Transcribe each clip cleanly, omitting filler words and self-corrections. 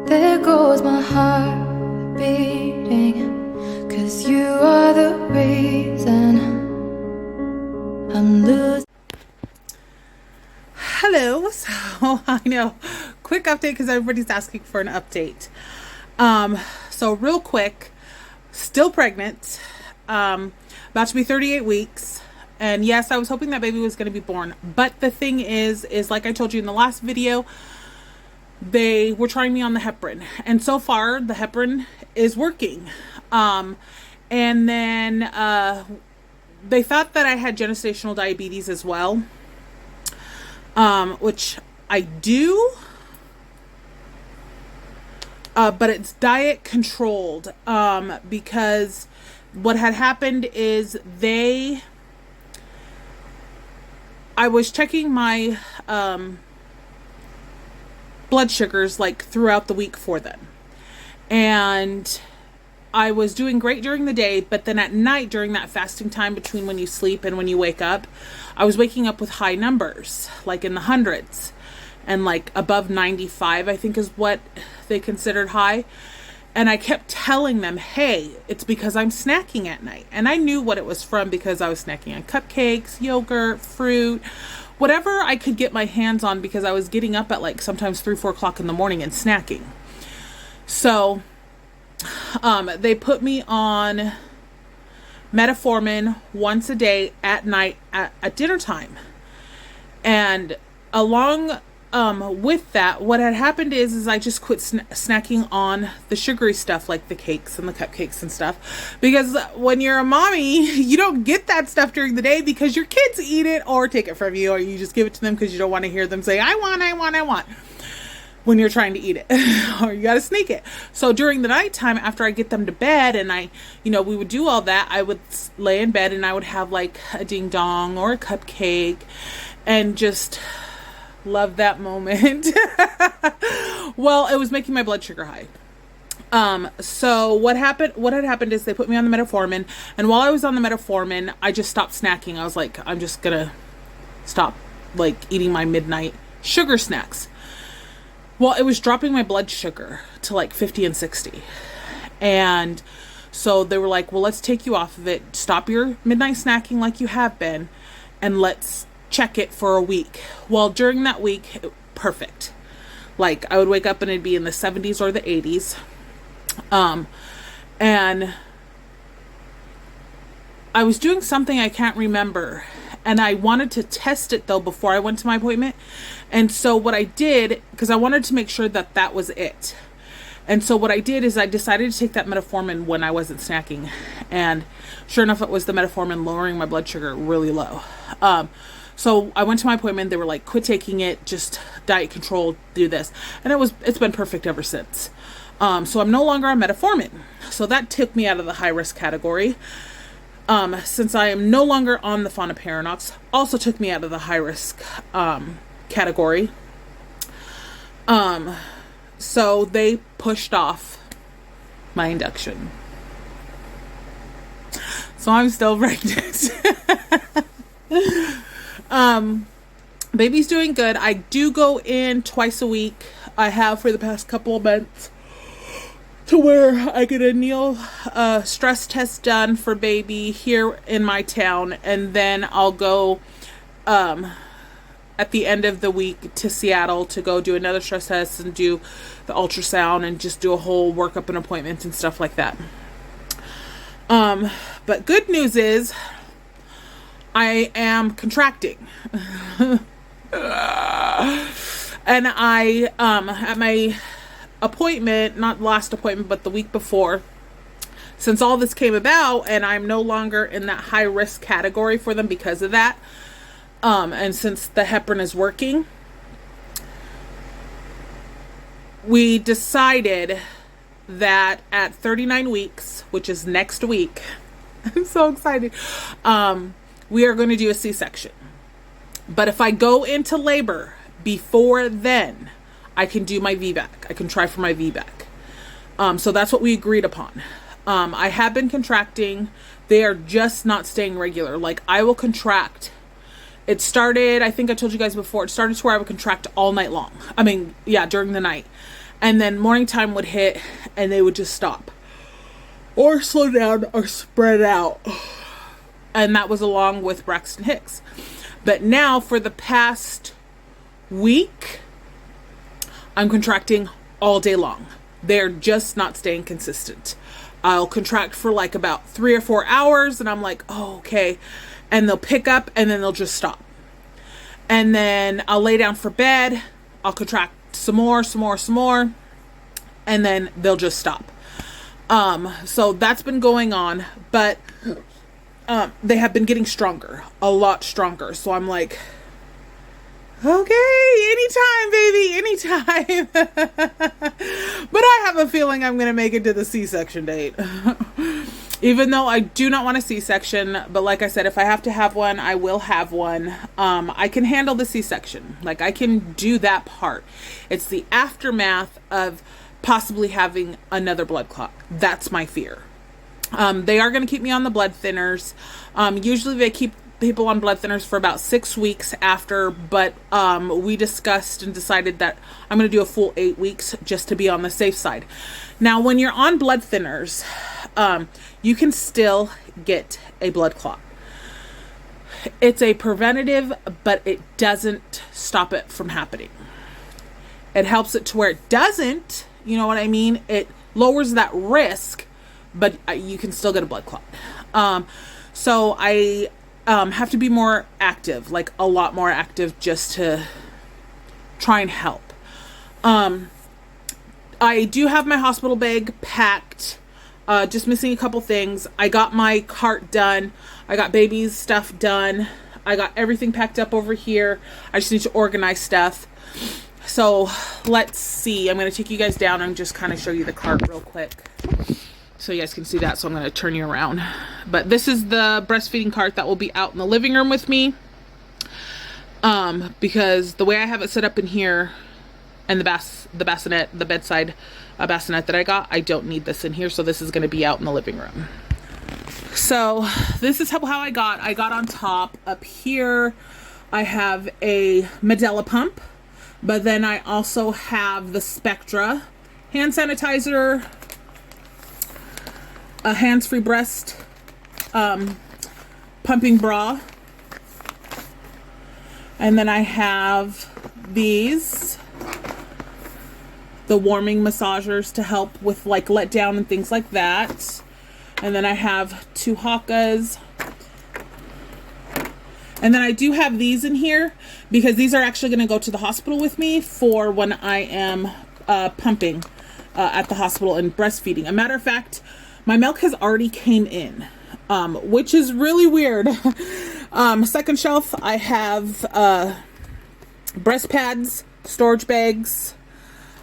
There goes my heart beating, 'cause you are the reason I'm losing. Hello. So I know, quick update because everybody's asking for an update. So real quick, still pregnant, about to be 38 weeks. And yes, I was hoping that baby was going to be born. But the thing is like I told you in the last video, they were trying me on the heparin. And so far, the heparin is working. And then they thought that I had gestational diabetes as well, which I do. But it's diet controlled, because what had happened is I was checking my blood sugars like throughout the week for them. And I was doing great during the day, but then at night during that fasting time between when you sleep and when you wake up, I was waking up with high numbers, like in the hundreds, and like above 95, I think is what they considered high. And I kept telling them, hey, it's because I'm snacking at night. And I knew what it was from because I was snacking on cupcakes, yogurt, fruit, whatever I could get my hands on, because I was getting up at like sometimes 3-4 o'clock in the morning and snacking. So they put me on metformin once a day at night at dinner time. And along with that, what had happened is I just quit snacking on the sugary stuff, like the cakes and the cupcakes and stuff, because when you're a mommy, you don't get that stuff during the day because your kids eat it or take it from you, or you just give it to them because you don't want to hear them say, I want, when you're trying to eat it, or you got to sneak it. So during the nighttime, after I get them to bed and we would do all that, I would lay in bed and I would have like a ding dong or a cupcake and just love that moment. Well, it was making my blood sugar high. So what had happened is they put me on the metformin, and while I was on the metformin, I just stopped snacking. I was like, I'm just gonna stop like eating my midnight sugar snacks. Well, it was dropping my blood sugar to like 50 and 60. And so they were like, well, let's take you off of it. Stop your midnight snacking like you have been, and let's check it for a week. Well, during that week, perfect. Like I would wake up and it'd be in the 70s or the 80s. And I was doing something I can't remember, and I wanted to test it though before I went to my appointment. And so what I did, because I wanted to make sure that that was it. And so what I did is I decided to take that metformin when I wasn't snacking. And sure enough, it was the metformin lowering my blood sugar really low. So I went to my appointment. They were like, quit taking it, just diet control, do this. And it's been perfect ever since. So I'm no longer on metformin. So that took me out of the high risk category. Since I am no longer on the Fondaparinux, also took me out of the high risk category. So they pushed off my induction. So I'm still pregnant. Baby's doing good. I do go in twice a week. I have for the past couple of months, to where I get a Neil stress test done for baby here in my town, and then I'll go at the end of the week to Seattle to go do another stress test and do the ultrasound and just do a whole workup and appointment and stuff like that. But good news is I am contracting. And I at my appointment, not last appointment, but the week before, since all this came about and I'm no longer in that high risk category for them because of that, and since the heparin is working, we decided that at 39 weeks, which is next week, I'm so excited, we are going to do a C-section. But if I go into labor before then, I can do my VBAC. I can try for my VBAC. So that's what we agreed upon. I have been contracting. They are just not staying regular. Like, I will contract. It started, I think I told you guys before, it started to where I would contract all night long. I mean, yeah, during the night. And then morning time would hit and they would just stop or slow down or spread out. And that was along with Braxton Hicks. But now for the past week, I'm contracting all day long. They're just not staying consistent. I'll contract for like about 3 or 4 hours and I'm like, oh, okay. And they'll pick up and then they'll just stop. And then I'll lay down for bed. I'll contract some more. And then they'll just stop. So that's been going on, but they have been getting stronger, a lot stronger. So I'm like, okay, anytime, baby, anytime. But I have a feeling I'm going to make it to the C-section date. Even though I do not want a C-section, but like I said, if I have to have one, I will have one. I can handle the C-section. Like, I can do that part. It's the aftermath of possibly having another blood clot. That's my fear. They are going to keep me on the blood thinners. Usually they keep people on blood thinners for about 6 weeks after, but we discussed and decided that I'm going to do a full 8 weeks just to be on the safe side. Now, when you're on blood thinners, you can still get a blood clot. It's a preventative, but it doesn't stop it from happening. It helps it to where it doesn't, you know what I mean? It lowers that risk, but you can still get a blood clot. So I have to be more active, like a lot more active, just to try and help. I do have my hospital bag packed, just missing a couple things. I got my cart done. I got baby's stuff done. I got everything packed up over here. I just need to organize stuff. So let's see. I'm going to take you guys down and just kind of show you the cart real quick, so you guys can see that. So I'm going to turn you around. But this is the breastfeeding cart that will be out in the living room with me. Because the way I have it set up in here, and the bassinet, the bedside bassinet that I got, I don't need this in here. So this is going to be out in the living room. So this is how I got on top. Up here, I have a Medela pump, but then I also have the Spectra hand sanitizer, a hands-free breast pumping bra, and then I have these, the warming massagers to help with like let down and things like that. And then I have 2 Hakas. And then I do have these in here because these are actually going to go to the hospital with me for when I am pumping at the hospital and breastfeeding. A matter of fact, my milk has already came in, which is really weird. Second shelf, I have breast pads, storage bags.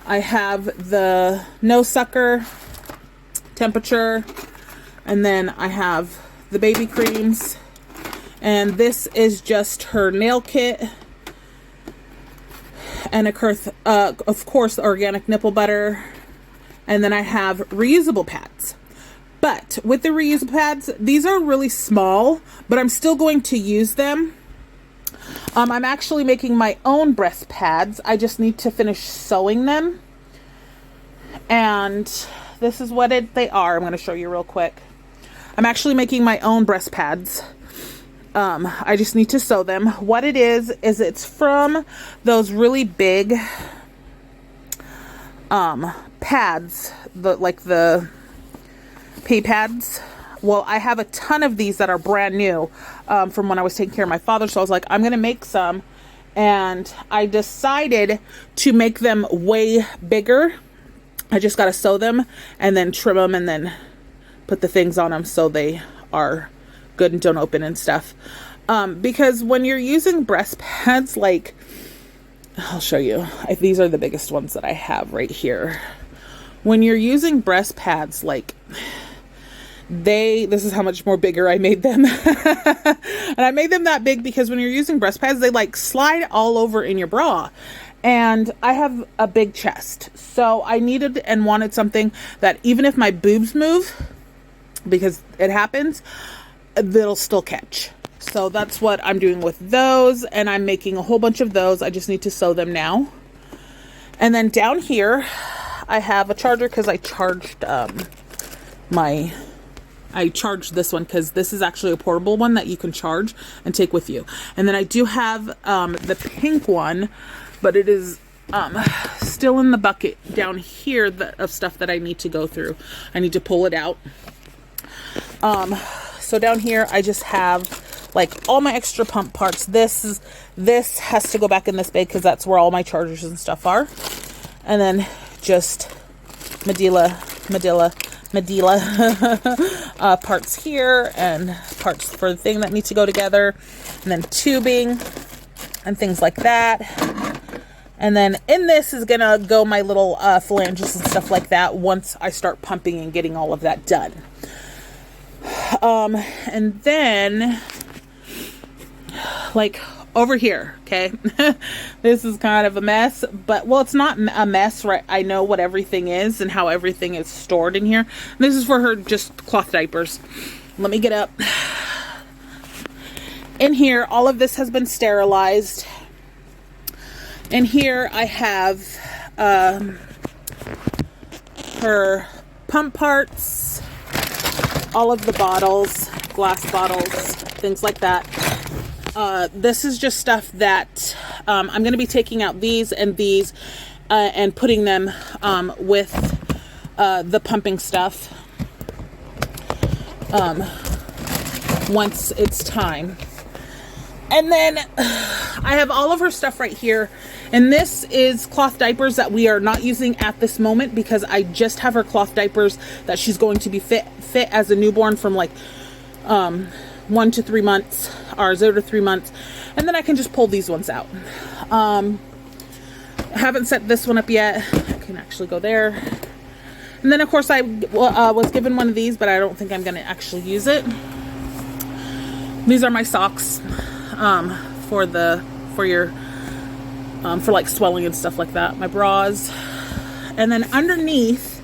I have the no sucker, temperature, and then I have the baby creams. And this is just her nail kit. And of course, the organic nipple butter. And then I have reusable pads. But with the reusable pads, these are really small, but I'm still going to use them. I'm actually making my own breast pads. I just need to finish sewing them. And this is what they are. I'm going to show you real quick. I'm actually making my own breast pads. I just need to sew them. What it is it's from those really big pads, like the pay pads. Well, I have a ton of these that are brand new from when I was taking care of my father. So I was like, I'm going to make some. And I decided to make them way bigger. I just got to sew them and then trim them and then put the things on them so they are good and don't open and stuff. Because when you're using breast pads, like, I'll show you. These are the biggest ones that I have right here. When you're using breast pads, like, this is how much more bigger I made them. And I made them that big because when you're using breast pads, they like slide all over in your bra. And I have a big chest. So I needed and wanted something that even if my boobs move, because it happens, they'll still catch. So that's what I'm doing with those. And I'm making a whole bunch of those. I just need to sew them now. And then down here, I have a charger because I charged I charged this one because this is actually a portable one that you can charge and take with you. And then I do have the pink one, but it is still in the bucket down here of stuff that I need to go through. I need to pull it out. So down here I just have like all my extra pump parts. This has to go back in this bag because that's where all my chargers and stuff are. And then just Medela parts here, and parts for the thing that need to go together, and then tubing and things like that. And then in this is gonna go my little phalanges and stuff like that once I start pumping and getting all of that done. And then like over here, okay, this is kind of a mess, but well, it's not a mess, right? I know what everything is and how everything is stored in here. This is for her just cloth diapers. Let me get up. In here, all of this has been sterilized. In here I have her pump parts, all of the bottles, glass bottles, things like that. This is just stuff that I'm going to be taking out these and putting them with the pumping stuff once it's time. And then I have all of her stuff right here. And this is cloth diapers that we are not using at this moment because I just have her cloth diapers that she's going to be fit as a newborn from like 1 to 3 months or 0 to 3 months, and then I can just pull these ones out. I haven't set this one up yet. I can actually go there. And then of course I was given one of these, but I don't think I'm going to actually use it. These are my socks for like swelling and stuff like that. My bras. And then underneath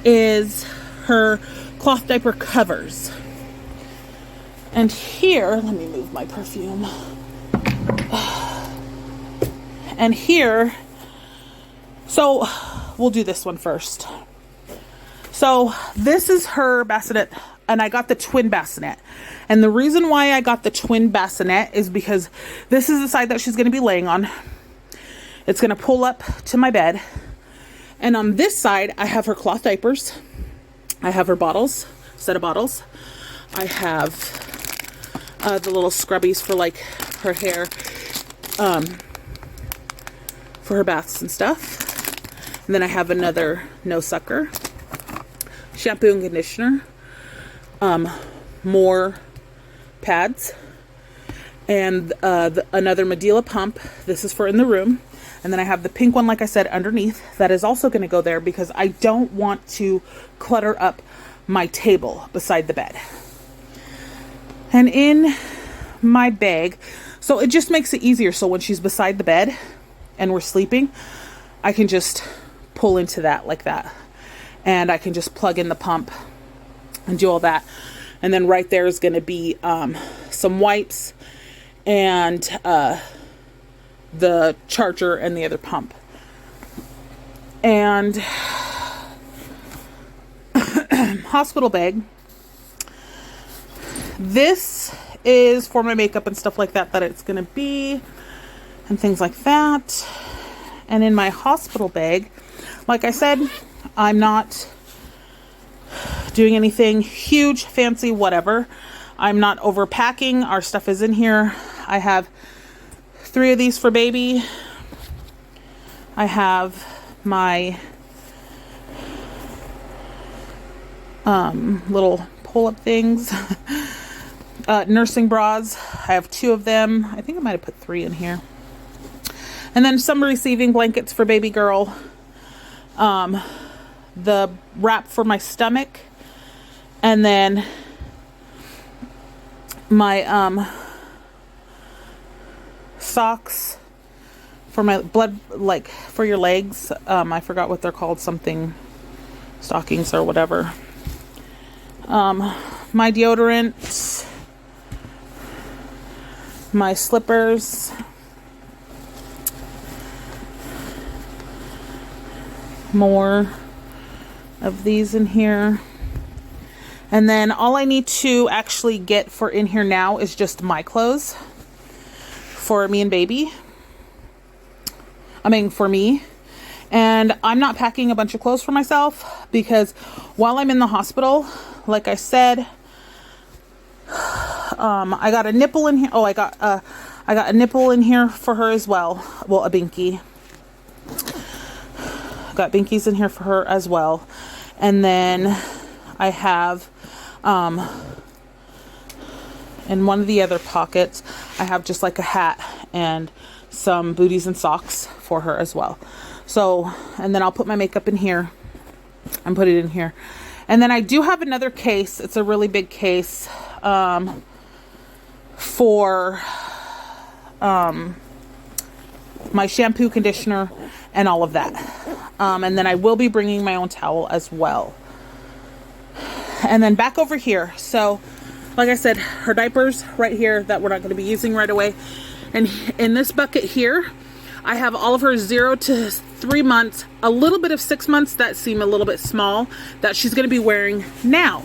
is her cloth diaper covers. And here, let me move my perfume. And here, so we'll do this one first. So this is her bassinet, and I got the twin bassinet. And the reason why I got the twin bassinet is because this is the side that she's going to be laying on. It's going to pull up to my bed. And on this side, I have her cloth diapers. I have her bottles, set of bottles. I have the little scrubbies for like her hair, for her baths and stuff. And then I have another no sucker, shampoo and conditioner, more pads, and another Medela pump. This is for in the room. And then I have the pink one, like I said, underneath. That is also going to go there because I don't want to clutter up my table beside the bed. And in my bag, so it just makes it easier. So when she's beside the bed and we're sleeping, I can just pull into that like that. And I can just plug in the pump and do all that. And then right there is going to be some wipes and the charger and the other pump. And hospital bag. This is for my makeup and stuff like that it's going to be, and things like that. And in my hospital bag, like I said, I'm not doing anything huge, fancy, whatever. I'm not overpacking. Our stuff is in here. I have 3 of these for baby. I have my little pull-up things. Nursing bras. I have 2 of them. I think I might have put 3 in here. And then some receiving blankets for baby girl. The wrap for my stomach. And then my socks for my blood, like for your legs. I forgot what they're called, something stockings or whatever. My deodorant, my slippers, more of these in here. And then all I need to actually get for in here now is just my clothes for me and baby. I mean, for me. And I'm not packing a bunch of clothes for myself because while I'm in the hospital, like I said, I got a nipple in here. Oh, I got a nipple in here for her as well. Well, a binky. Got binkies in here for her as well. And then I have, in one of the other pockets, I have just like a hat and some booties and socks for her as well. So, and then I'll put my makeup in here and put it in here. And then I do have another case. It's a really big case, for, my shampoo, conditioner, and all of that. And then I will be bringing my own towel as well. And then back over here. So, like I said, her diapers right here that we're not going to be using right away. And in this bucket here, I have all of her 0 to 3 months, a little bit of 6 months that seem a little bit small that she's going to be wearing now.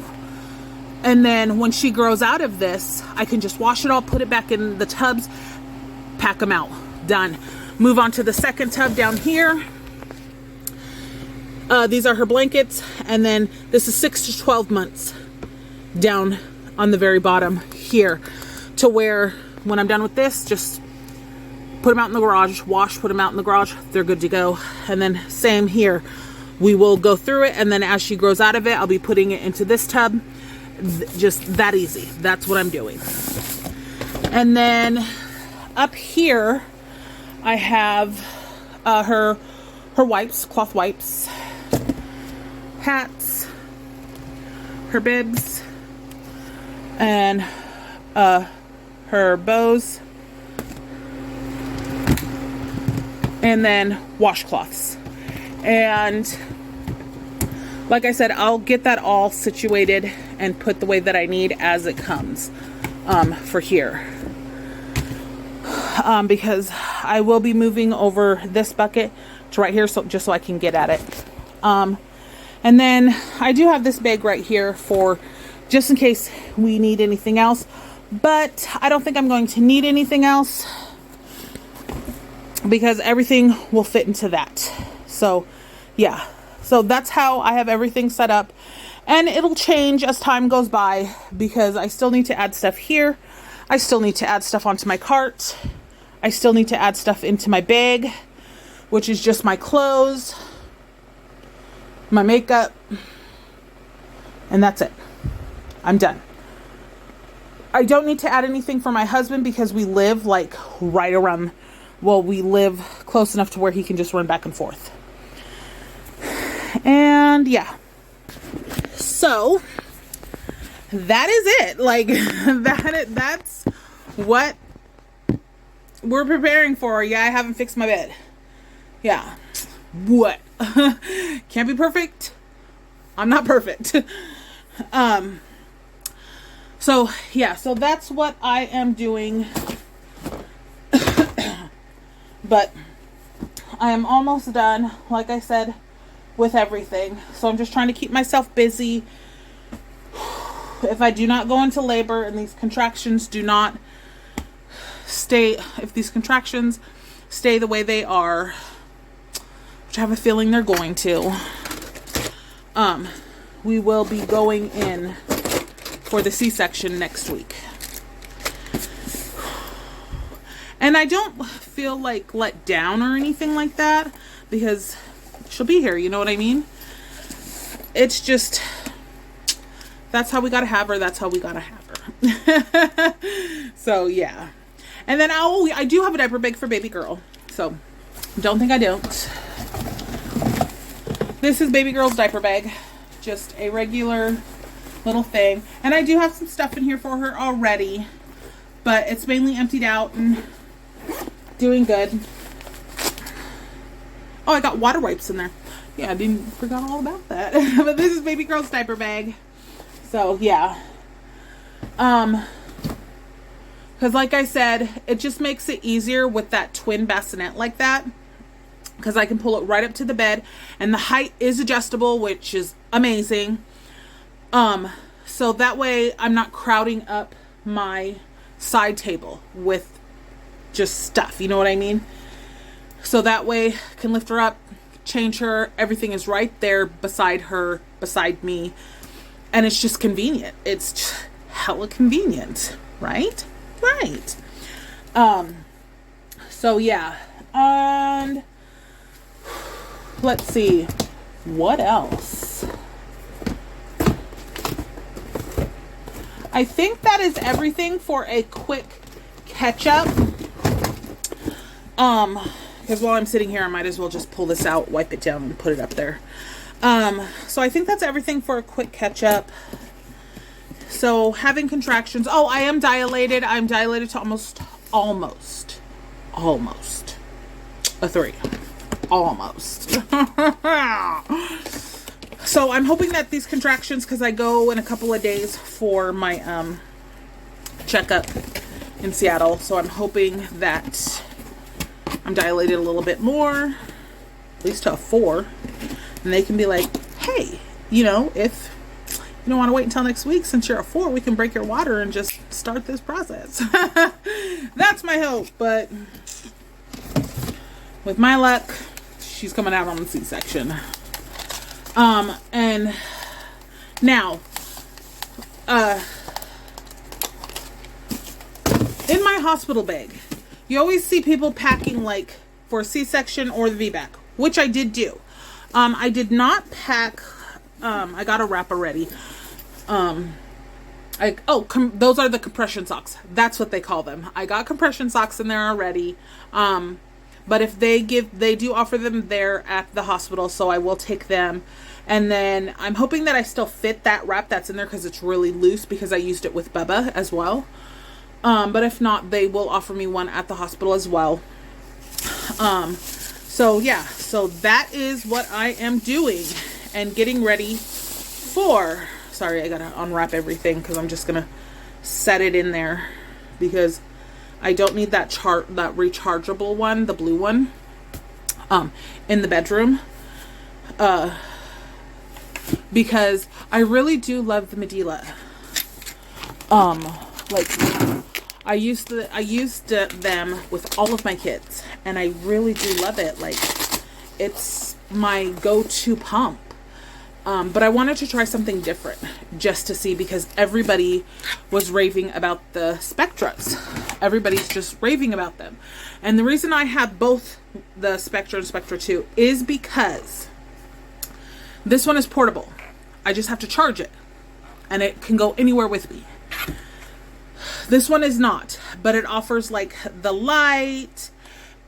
And then when she grows out of this, I can just wash it all, put it back in the tubs, pack them out. Done. Move on to the second tub down here. These are her blankets. And then this is 6 to 12 months down on the very bottom here, to where when I'm done with this, just put them out in the garage, wash, put them out in the garage. They're good to go. And then same here. We will go through it. And then as she grows out of it, I'll be putting it into this tub. Just that easy. That's what I'm doing. And then up here, I have her wipes, cloth wipes, hats, her bibs, and her bows, and then washcloths. And like I said, I'll get that all situated and put the way that I need as it comes for here. Because I will be moving over this bucket to right here, so just so I can get at it. And then I do have this bag right here for just in case we need anything else, but I don't think I'm going to need anything else because everything will fit into that. So yeah, so that's how I have everything set up, and it'll change as time goes by because I still need to add stuff here. I still need to add stuff onto my cart. I still need to add stuff into my bag, which is just my clothes, my makeup, and that's it. I'm done. I don't need to add anything for my husband because we live like right around, well, we live close enough to where he can just run back and forth. And yeah. So that is it. Like that's what we're preparing for. Yeah, I haven't fixed my bed. Yeah. What? Can't be perfect. I'm not perfect. So yeah, so that's what I am doing. But I am almost done, like I said, with everything. So I'm just trying to keep myself busy. If I do not go into labor and these contractions do not stay, if these contractions stay the way they are, which I have a feeling they're going to, we will be going in for the C-section next week. And I don't feel like let down or anything like that because she'll be here, you know what I mean? It's just, that's how we gotta have her. That's how we gotta have her. So yeah. And then I do have a diaper bag for baby girl. So don't think I don't. This is baby girl's diaper bag. Just a regular little thing. And I do have some stuff in here for her already, but it's mainly emptied out and doing good. Oh, I got water wipes in there. Yeah, I forgot all about that. But this is baby girl's diaper bag. So yeah. Because like I said, it just makes it easier with that twin bassinet like that. because I can pull it right up to the bed, and the height is adjustable, which is amazing. So that way I'm not crowding up my side table with just stuff, you know what I mean? So that way I can lift her up, change her, everything is right there beside her, beside me, and it's just convenient. It's just hella convenient, right? Right. So yeah, and let's see, what else? I think that is everything for a quick catch up. Because while I'm sitting here, I might as well just pull this out, wipe it down, and put it up there. So I think that's everything for a quick catch up. So having contractions. Oh, I am dilated. I'm dilated to almost a 3. Almost. So I'm hoping that these contractions, because I go in a couple of days for my checkup in Seattle, so I'm hoping that I'm dilated a little bit more, at least to a 4, and they can be like, hey, you know, if you don't want to wait until next week, since you're a 4, we can break your water and just start this process. That's my hope, but with my luck, she's coming out on the C-section. And now, in my hospital bag, you always see people packing like for a C-section or the VBAC, which I did do. I did not pack, I got a wrap already. Those are the compression socks. That's what they call them. I got compression socks in there already. But if they do offer them there at the hospital, so I will take them. And then I'm hoping that I still fit that wrap that's in there because it's really loose, because I used it with Bubba as well. But if not, they will offer me one at the hospital as well. So yeah, so that is what I am doing and getting ready for. Sorry, I gotta unwrap everything because I'm just gonna set it in there because I don't need that rechargeable one, the blue one, in the bedroom, because I really do love the Medela. Like I used them with all of my kids, and I really do love it. Like, it's my go-to pump. But I wanted to try something different just to see, because everybody was raving about the Spectras. Everybody's just raving about them. And the reason I have both the Spectra and Spectra 2 is because this one is portable. I just have to charge it, and it can go anywhere with me. This one is not, but it offers like the light,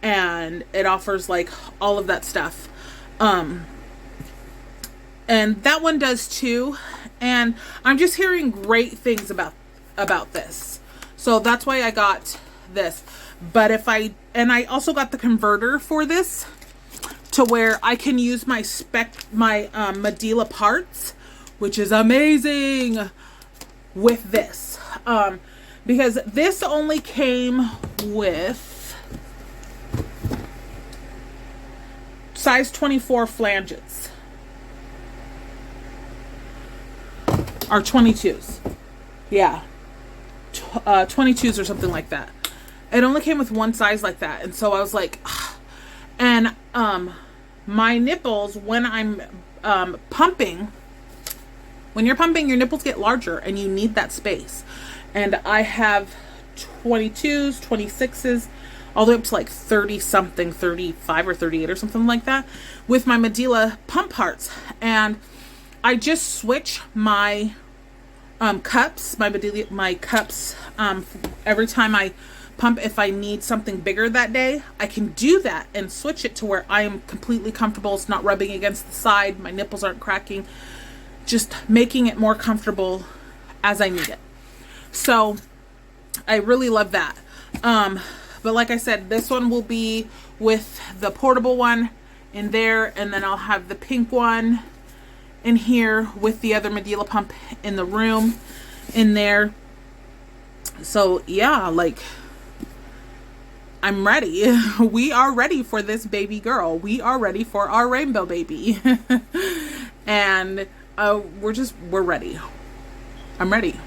and it offers like all of that stuff. And that one does too. And I'm just hearing great things about this. So that's why I got this. But and I also got the converter for this to where I can use my Medela parts, which is amazing, with this. Because this only came with size 24 flanges. Or 22s. Yeah. 22s or something like that. It only came with one size like that. And so I was like, ugh. And my nipples, when I'm pumping, when you're pumping, your nipples get larger and you need that space. And I have 22s, 26s, all the way up to like 30 something, 35 or 38 or something like that, with my Medela pump parts. And I just switch my cups, my cups, every time I pump. If I need something bigger that day, I can do that and switch it to where I am completely comfortable. It's not rubbing against the side. My nipples aren't cracking. Just making it more comfortable as I need it. So I really love that. But like I said, this one will be with the portable one in there, and then I'll have the pink one in here with the other Medela pump in the room in there. So yeah, like, I'm ready. We are ready for this baby girl. We are ready for our rainbow baby. And we're ready. I'm ready.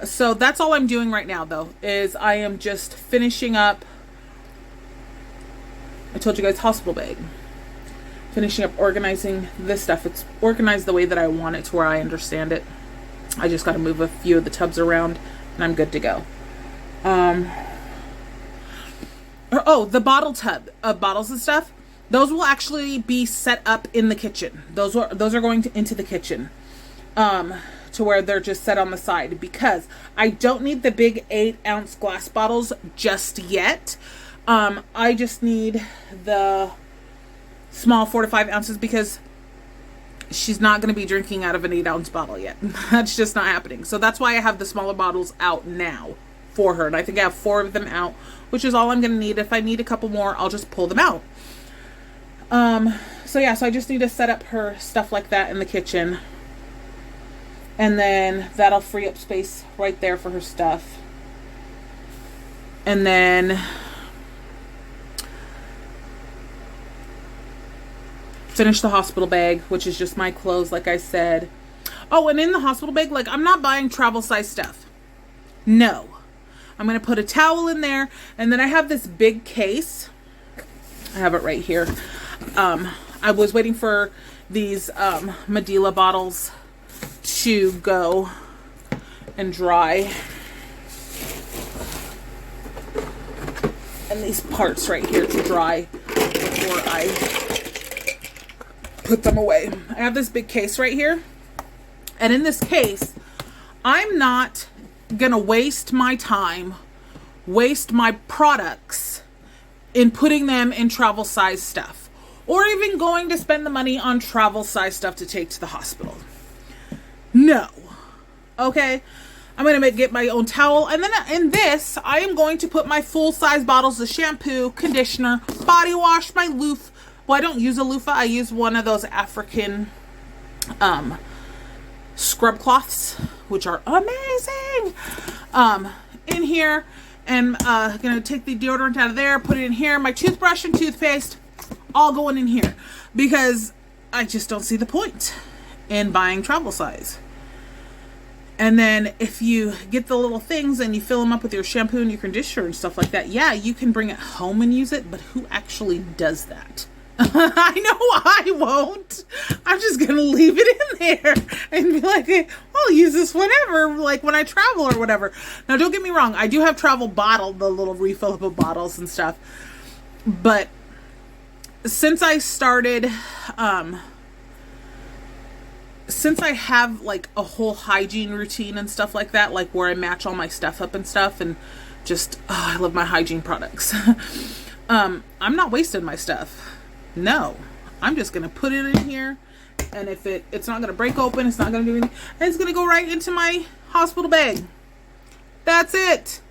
So that's all I'm doing right now, though, is I am just finishing up. I told you guys hospital bag. Finishing up organizing this stuff. It's organized the way that I want it, to where I understand it. I just got to move a few of the tubs around and I'm good to go. The bottle tub of bottles and stuff, those will actually be set up in the kitchen. Those are going into the kitchen, to where they're just set on the side, because I don't need the big 8-ounce glass bottles just yet. I just need the small 4 to 5 ounces, because she's not going to be drinking out of an 8-ounce bottle yet. That's just not happening. So that's why I have the smaller bottles out now for her. And I think I have 4 of them out, which is all I'm going to need. If I need a couple more, I'll just pull them out. So I just need to set up her stuff like that in the kitchen. And then that'll free up space right there for her stuff. And then finish the hospital bag, which is just my clothes, like I said. Oh, and in the hospital bag, like, I'm not buying travel size stuff. No. I'm going to put a towel in there. And then I have this big case. I have it right here. I was waiting for these Medela bottles to go and dry. And these parts right here to dry before I put them away. I have this big case right here. And in this case, I'm not gonna waste my time, waste my products in putting them in travel size stuff, or even going to spend the money on travel size stuff to take to the hospital. No. Okay? I'm going to get my own towel. And then in this, I am going to put my full size bottles of shampoo, conditioner, body wash, my loofah. Well, I don't use a loofah. I use one of those African scrub cloths, which are amazing, in here. And going to take the deodorant out of there, put it in here. My toothbrush and toothpaste, all going in here, because I just don't see the point in buying travel size. And then if you get the little things and you fill them up with your shampoo and your conditioner and stuff like that, yeah, you can bring it home and use it, but who actually does that? I know I won't. I'm just going to leave it in there and be like, hey, I'll use this whenever, like when I travel or whatever. Now, don't get me wrong. I do have travel bottle, the little refillable bottles and stuff. But since I started, since I have like a whole hygiene routine and stuff like that, like where I match all my stuff up and stuff, and just, I love my hygiene products. I'm not wasting my stuff. No, I'm just going to put it in here, and if it's not going to break open, it's not going to do anything, and it's going to go right into my hospital bag. That's it.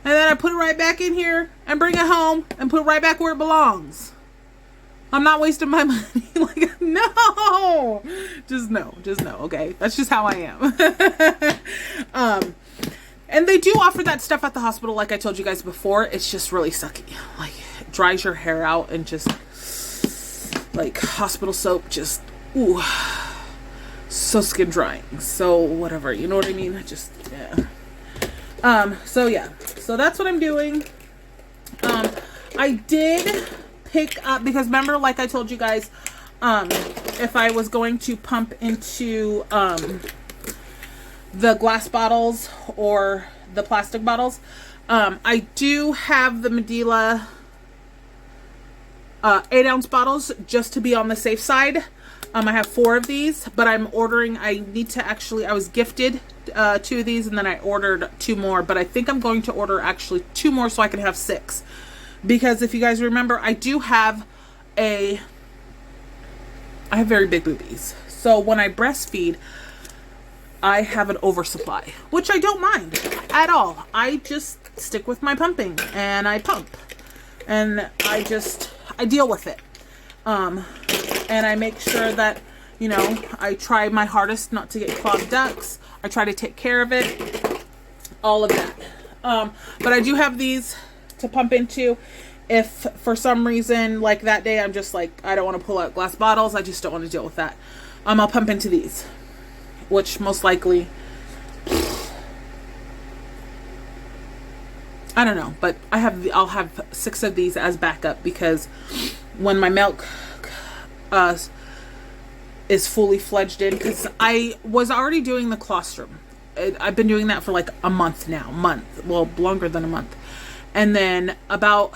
And then I put it right back in here and bring it home and put it right back where it belongs. I'm not wasting my money. Like, no. Just no, okay? That's just how I am. And they do offer that stuff at the hospital, like I told you guys before. It's just really sucky. Like, it dries your hair out, and just, like, hospital soap just, ooh, so skin drying. So, whatever, you know what I mean? Just, yeah. So that's what I'm doing. I did pick up, because remember, like I told you guys, if I was going to pump into the glass bottles or the plastic bottles, I do have the Medela 8-ounce bottles, just to be on the safe side. I have 4 of these, but I'm ordering, I was gifted 2 of these, and then I ordered 2 more, but I think I'm going to order actually 2 more so I can have 6. Because if you guys remember, I have very big boobies. So when I breastfeed, I have an oversupply, which I don't mind at all. I just stick with my pumping, and I pump, and I deal with it. And I make sure that, you know, I try my hardest not to get clogged ducts. I try to take care of it, all of that. But I do have these to pump into. If for some reason, like that day, I'm just like, I don't want to pull out glass bottles. I just don't want to deal with that. I'll pump into these, which most likely, I don't know, but I'll have 6 of these as backup, because when my milk is fully fledged in, because I was already doing the colostrum. I've been doing that for like a month now, well, longer than a month. And then about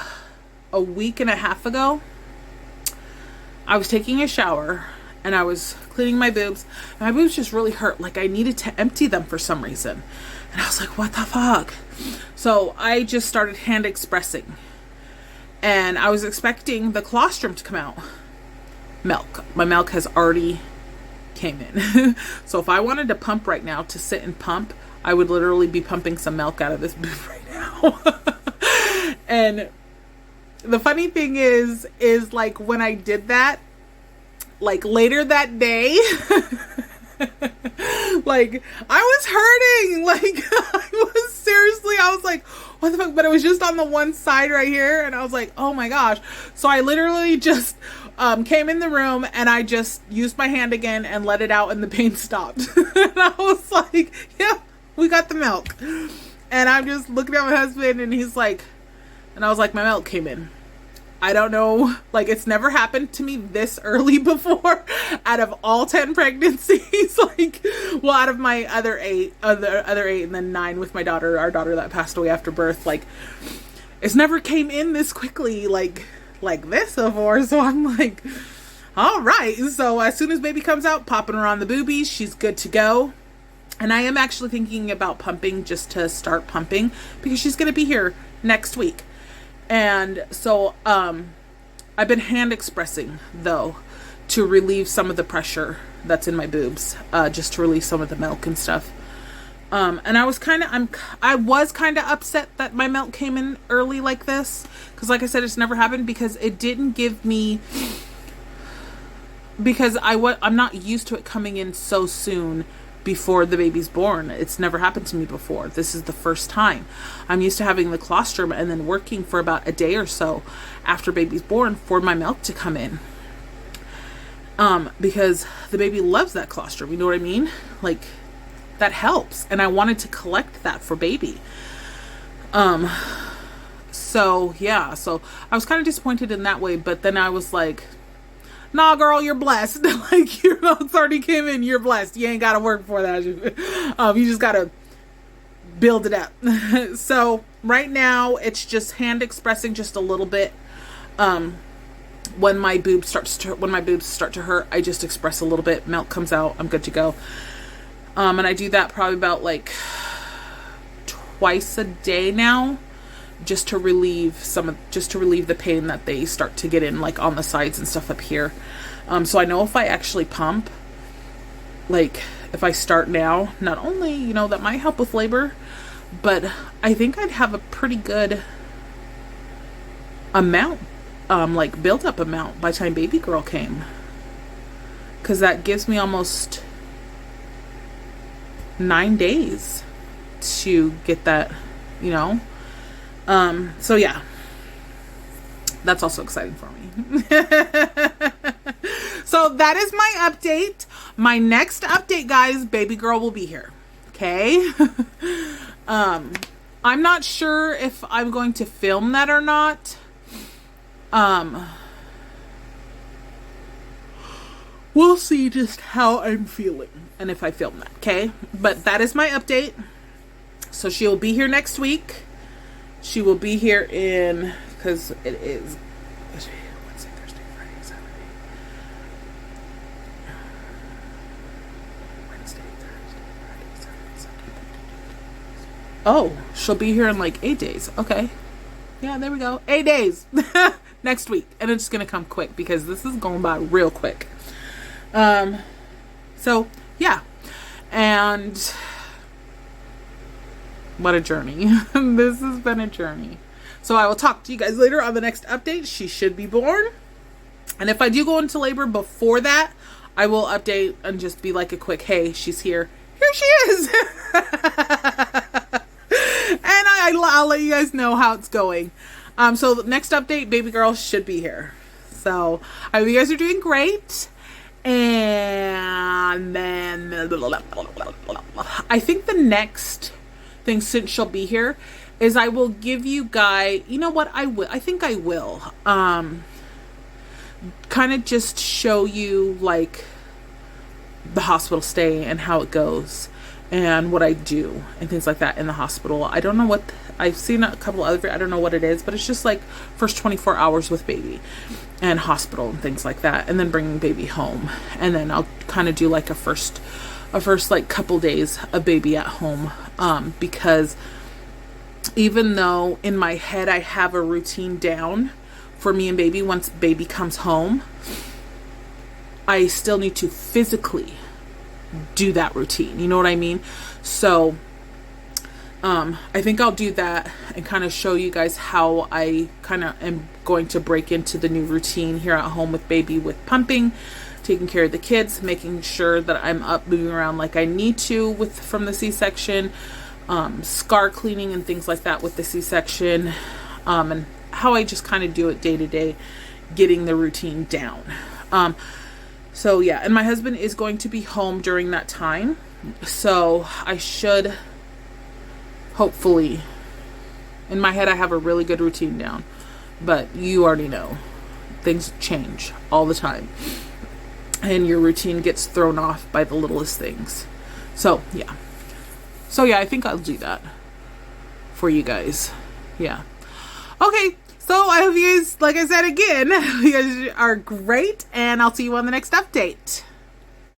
a week and a half ago, I was taking a shower and I was cleaning my boobs. My boobs just really hurt. Like I needed to empty them for some reason. And I was like, what the fuck? So I just started hand expressing. And I was expecting the colostrum to come out. Milk. My milk has already came in. So if I wanted to pump right now, to sit and pump, I would literally be pumping some milk out of this boob right now. And the funny thing is like when I did that, like later that day, like I was hurting. Like I was like, what the fuck? But it was just on the one side right here. And I was like, oh my gosh. So I literally just came in the room and I just used my hand again and let it out and the pain stopped. And I was like, yeah, we got the milk. And I'm just looking at my husband and he's like, and I was like, my milk came in. I don't know, like it's never happened to me this early before out of all 10 pregnancies. Like, well, out of my other eight and then 9 with my daughter, our daughter that passed away after birth, like it's never came in this quickly like this before. So I'm like, all right. So as soon as baby comes out, popping her on the boobies, she's good to go. And I am actually thinking about pumping, just to start pumping, because she's going to be here next week. And so I've been hand expressing though, to relieve some of the pressure that's in my boobs, just to release some of the milk and stuff. And I was kind of upset that my milk came in early like this, because like I said, it's never happened, because it didn't give me, because I'm not used to it coming in so soon before the baby's born. It's never happened to me before. This is the first time. I'm used to having the colostrum and then working for about a day or so after baby's born for my milk to come in. Because the baby loves that colostrum, you know what I mean? Like that helps. And I wanted to collect that for baby. So yeah, so I was kind of disappointed in that way, but then I was like, nah, girl, you're blessed. Like your milk's already came in. You're blessed. You ain't got to work for that. You just got to build it up. So right now it's just hand expressing just a little bit. When my boobs start to hurt, I just express a little bit. Milk comes out. I'm good to go. And I do that probably about like twice a day now, just to relieve the pain that they start to get in, like on the sides and stuff up here. So I know if I actually pump, like if I start now, not only, that might help with labor, but I think I'd have a pretty good amount, like built up amount by the time baby girl came. 'Cause that gives me almost 9 days to get that, so yeah, that's also exciting for me. So that is my update. My next update, guys, baby girl will be here. Okay. I'm not sure if I'm going to film that or not. We'll see just how I'm feeling and if I film that. Okay. But that is my update. So she'll be here next week. She will be here because it is Wednesday, Thursday, Friday, Saturday. Wednesday, Thursday, Friday, Saturday, Sunday. Oh, she'll be here in like 8 days. Okay. Yeah, there we go. 8 days. Next week. And it's going to come quick because this is going by real quick. So, yeah. And what a journey. This has been a journey. So I will talk to you guys later on the next update. She should be born. And if I do go into labor before that, I will update and just be like a quick, hey, she's here. Here she is. And I I'll let you guys know how it's going. So the next update, baby girl should be here. So I hope you guys are doing great. And then I think the next thing, since she'll be here, is I will give you guys, you know what, I think I will kind of just show you like the hospital stay and how it goes and what I do and things like that in the hospital. I don't know what, I've seen a couple other, I don't know what it is, but it's just like first 24 hours with baby and hospital and things like that, and then bringing baby home. And then I'll kind of do like a first like couple days of baby at home, because even though in my head I have a routine down for me and baby, once baby comes home, I still need to physically do that routine. You know what I mean? So I think I'll do that and kind of show you guys how I kind of am going to break into the new routine here at home with baby, with pumping, taking care of the kids, making sure that I'm up moving around like I need to from the C-section, scar cleaning and things like that with the C-section, and how I just kind of do it day to day, getting the routine down. So yeah, and my husband is going to be home during that time, so I should hopefully, in my head I have a really good routine down, but you already know things change all the time and your routine gets thrown off by the littlest things. So yeah, I think I'll do that for you guys. Yeah, okay, so I hope you guys, like I said again, you guys are great, and I'll see you on the next update.